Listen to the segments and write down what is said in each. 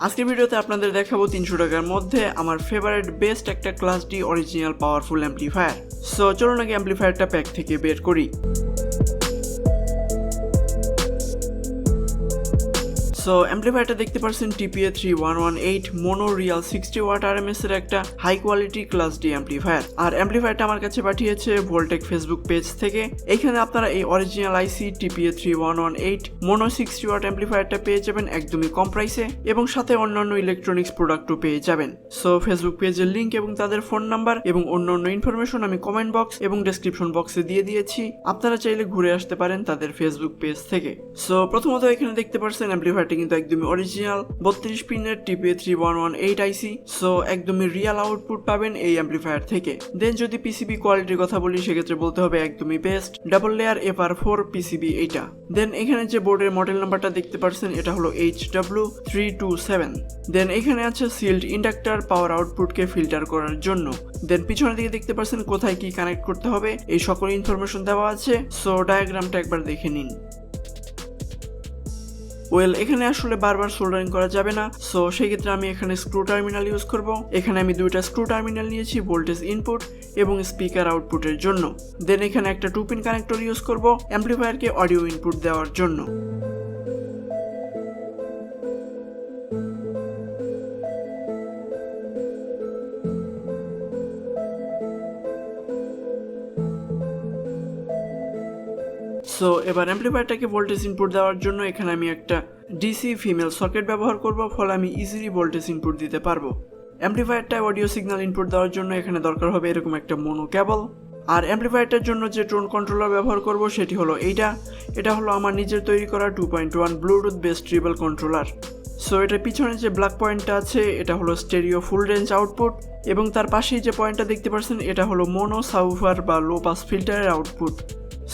আজকের ভিডিওতে আপনাদের দেখাবো 300 টাকার মধ্যে আমার ফেভারিট বেস্ট একটা class D original powerful amplifier. So চলুন আগে অ্যাম্পলিফায়ারটা প্যাক থেকে বের করি। সো অ্যাম্পলিফায়ারটা দেখতে পাচ্ছেন TPA 3118 mono real 60 watt RMS এর একটা high quality class D amplifier. আর অ্যাম্পলিফায়ারটা আমার কাছে পাঠিয়েছে ভোল্টেক ফেসবুক পেজ থেকে। এখানে আপনারা এই অরিজিনাল আইসি TPA 3118 মোনো 60 ওয়াট অ্যাম্পলিফায়ারটা পেয়ে যাবেন একদমই কম প্রাইসে, এবং সাথে অন্যান্য ইলেকট্রনিক্স প্রোডাক্টও পেয়ে যাবেন। সো ফেসবুক পেজের লিংক এবং তাদের ফোন নাম্বার এবং অন্যান্য ইনফরমেশন আমি কমেন্ট বক্স এবং ডেসক্রিপশন বক্সে দিয়ে দিয়েছি, আপনারা চাইলে ঘুরে আসতে পারেন তাদের ফেসবুক পেজ থেকে। সো প্রথমত এখানে দেখতে পাচ্ছেন অ্যাম্পলিফায়ারটা কিন্তু একদমই অরিজিনাল 32 পিনের TPA 3118 আইসি। সো একদমই রিয়াল আউটপুট পাবেন এই অ্যাম্পলিফায়ার থেকে। দেন যদি পিসিবি কোয়ালিটির কথা বলি সেক্ষেত্রে বলতে হবে একদমই best double layer FR4 PCB এইটা। দেন এখানে যে বোর্ডের মডেল নাম্বারটা দেখতে পাচ্ছেন এটা হলো HW327। দেন এখানে আছে সিল্ড ইন্ডাক্টর পাওয়ার আউটপুটকে ফিল্টার করার জন্য। দেন পিছনের দিকে দেখতে পাচ্ছেন কোথায় কি কানেক্ট করতে হবে এই সকল ইনফরমেশন দেওয়া আছে। সো ডায়াগ্রামটা একবার দেখে নিন। এখানে আসলে বারবার সোল্ডারিং করা যাবে না, সো সেই ক্ষেত্রে আমি এখানে স্ক্রু টার্মিনাল ইউজ করব। এখানে আমি দুইটা স্ক্রু টার্মিনাল নিয়েছি ভোল্টেজ ইনপুট এবং স্পিকার আউটপুটের জন্য। দেন এখানে একটা 2 পিন কানেক্টর ইউজ করব অ্যাম্পলিফায়ারকে অডিও ইনপুট দেওয়ার জন্য। সো এবার অ্যাম্পলিফায়ারটাকে ভোল্টেজ ইনপুট দেওয়ার জন্য এখানে আমি একটা ডিসি ফিমেল সকেট ব্যবহার করব, ফলে আমি ইজিলি ভোল্টেজ ইনপুট দিতে পারবো। অ্যাম্পলিফায়ারটায় অডিও সিগন্যাল ইনপুট দেওয়ার জন্য এখানে দরকার হবে এরকম একটা মোনো কেবল। আর অ্যাম্পলিফায়ারটার জন্য যে টোন কন্ট্রোলার ব্যবহার করব সেটি হলো এটা হলো আমার নিজের তৈরি করা 2.1 Bluetooth base tribal controller. So এটার পিছনে যে ব্ল্যাক পয়েন্টটা আছে এটা হলো স্টেরিও ফুল রেঞ্জ আউটপুট, এবং তার পাশেই যে পয়েন্টটা দেখতে পাচ্ছেন এটা হলো মোনো সাবউফার বা লো পাস ফিল্টারের আউটপুট।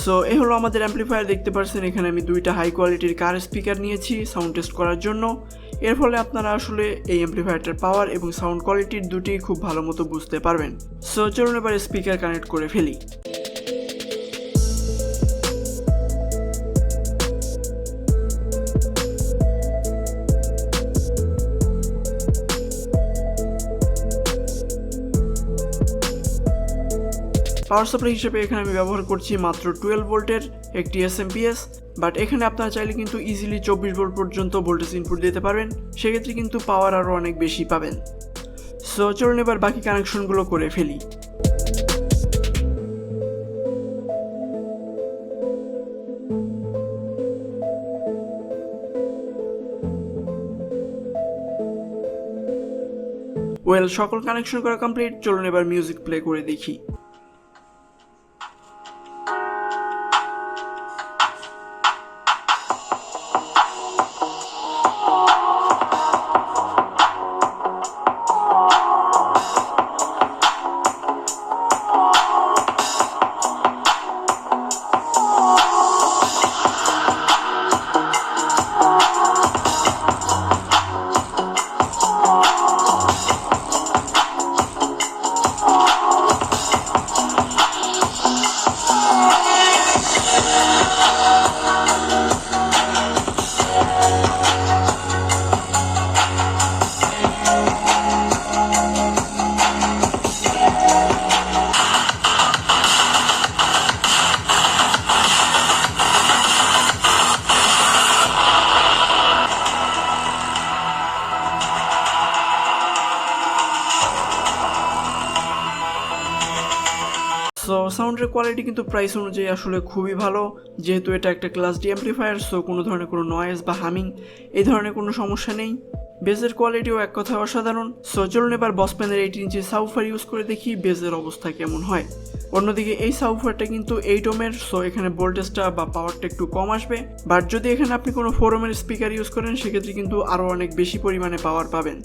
সো এই হলো আমাদের অ্যাম্পলিফায়ার। দেখতে পাচ্ছেন এখানে আমি দুইটা হাই কোয়ালিটির কার স্পিকার নিয়েছি সাউন্ড টেস্ট করার জন্য। এর ফলে আপনারা আসলে এই অ্যাম্পলিফায়ারটার পাওয়ার এবং সাউন্ড কোয়ালিটির দুটি খুব ভালো মতো বুঝতে পারবেন। সো চলুন এবার স্পিকার কানেক্ট করে ফেলি। পাওয়ার সাপ্লাই হিসেবে এখানে আমি ব্যবহার করছি মাত্র 12 ভোল্টের একটি SMPS, বাট এখানে আপনারা চাইলে কিন্তু ইজিলি 24 ভোল্ট পর্যন্ত ভোল্টেজ ইনপুট দিতে পারবেন, সেক্ষেত্রে কিন্তু পাওয়ার আরও অনেক বেশি পাবেন। সো চলুন এবার বাকি কানেকশনগুলো করে ফেলি। সকল কানেকশন করা কমপ্লিট। চলুন এবার মিউজিক প্লে করে দেখি। সো সাউন্ডের কোয়ালিটি কিন্তু প্রাইস অনুযায়ী আসলে খুবই ভালো, যেহেতু এটা একটা ক্লাস ডি অ্যাম্পলিফায়ার। সো কোনো ধরনের কোনো নয়েজ বা হামিং এই ধরনের কোনো সমস্যা নেই। বেজের কোয়ালিটিও এক কথায় অসাধারণ। সো চলুন এবার বসপ্যানের 8 ইঞ্চি সাবউফার ইউজ করে দেখি বেজের অবস্থা কেমন হয়। অন্যদিকে এই সাবউফারটা কিন্তু 8 ওহমের, সো এখানে ভোল্টেজটা বা পাওয়ারটা একটু কম আসবে। বাট যদি এখানে আপনি কোনো 4 ওহমের স্পিকার ইউজ করেন সেক্ষেত্রে কিন্তু আরও অনেক বেশি পরিমাণে পাওয়ার পাবেন।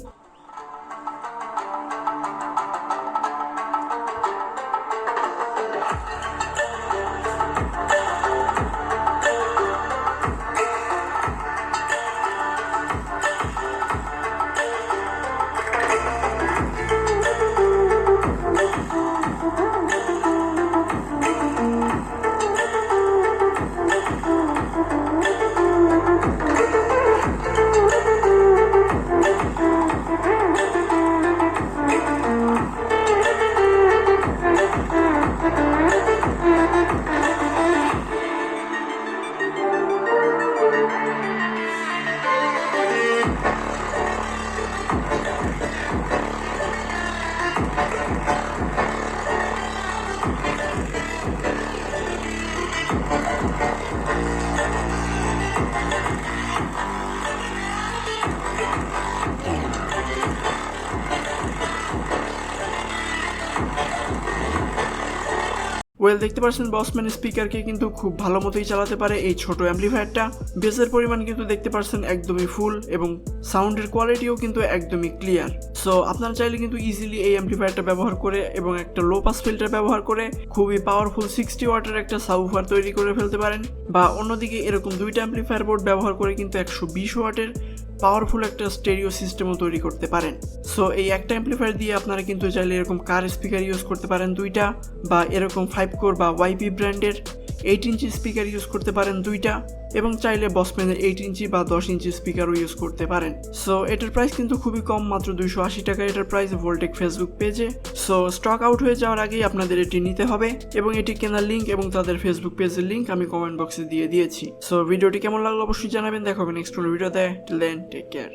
ওয়েল, দেখতে পাচ্ছেন বসম্যান স্পিকারকে কিন্তু খুব ভালো মতোই চালাতে পারে এই ছোট অ্যাম্পলিফায়ারটা। বেসের পরিমাণ কিন্তু দেখতে পাচ্ছেন একদমই ফুল এবং সাউন্ডের কোয়ালিটিও কিন্তু একদমই ক্লিয়ার। সো আপনারা চাইলে কিন্তু ইজিলি এই অ্যাম্পলিফায়ারটা ব্যবহার করে এবং একটা লো পাস ফিল্টার ব্যবহার করে খুবই পাওয়ারফুল 60 ওয়াটের একটা সাবউফার তৈরি করে ফেলতে পারেন, বা অন্যদিকে এরকম দুইটা অ্যাম্পলিফায়ার বোর্ড ব্যবহার করে কিন্তু 120 ওয়াটের পাওয়ারফুল একটা স্টেরিও সিস্টেমও তৈরি করতে পারেন। সো এই একটা অ্যাম্পলিফায়ার দিয়ে আপনারা কিন্তু চাইলে এরকম কার স্পিকার ইউজ করতে পারেন দুইটা, বা এরকম 5 কোর বা ওয়াইপি ব্র্যান্ডের 8 ইঞ্চি স্পিকার ইউজ করতে পারেন দুইটা, এবং চাইলে বসম্যানের 8 ইঞ্চি বা 10 ইঞ্চি স্পিকারও ইউজ করতে পারেন। সো এটার প্রাইস কিন্তু খুবই কম, মাত্র 280 টাকা এটার প্রাইস ভোল্টেক ফেসবুক পেজে। সো স্টক আউট হয়ে যাওয়ার আগেই আপনাদের এটি নিতে হবে, এবং এটি কেনার লিঙ্ক এবং তাদের ফেসবুক পেজের লিঙ্ক আমি কমেন্ট বক্সে দিয়ে দিয়েছি। সো ভিডিওটি কেমন লাগলো অবশ্যই জানাবেন। দেখা হবে নেক্সট কোনো ভিডিওতে। Till then, take care.